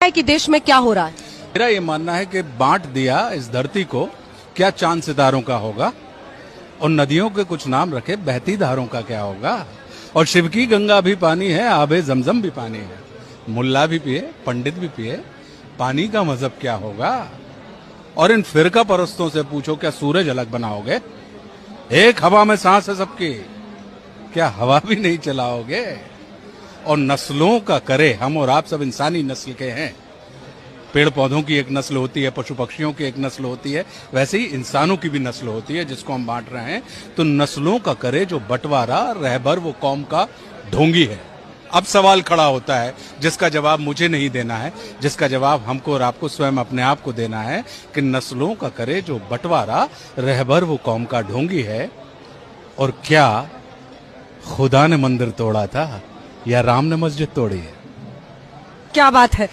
है कि देश में क्या हो रहा है? मेरा ये मानना है कि बांट दिया इस धरती को, क्या चांद सितारों का होगा, और नदियों के कुछ नाम रखे, बहती धारों का क्या होगा, और शिव की गंगा भी पानी है, आबे जमजम भी पानी है, मुल्ला भी पिए, पंडित भी पिए, पानी का मजहब क्या होगा। और इन फिरका परस्तों से पूछो, क्या सूरज अलग बनाओगे? एक हवा में सांस है सबकी, क्या हवा भी नहीं चलाओगे? और नस्लों का करे, हम और आप सब इंसानी नस्ल के हैं। पेड़ पौधों की एक नस्ल होती है, पशु पक्षियों की एक नस्ल होती है, वैसे ही इंसानों की भी नस्ल होती है जिसको हम बांट रहे हैं। तो नस्लों का करे जो बंटवारा, रहबर वो कौम का ढोंगी है। अब सवाल खड़ा होता है जिसका जवाब मुझे नहीं देना है, जिसका जवाब हमको और आपको स्वयं अपने आप को देना है कि नस्लों का करे जो बंटवारा, रहबर वो कौम का ढोंगी है। और क्या खुदा ने मंदिर तोड़ा था या राम ने मस्जिद तोड़ी है? क्या बात है।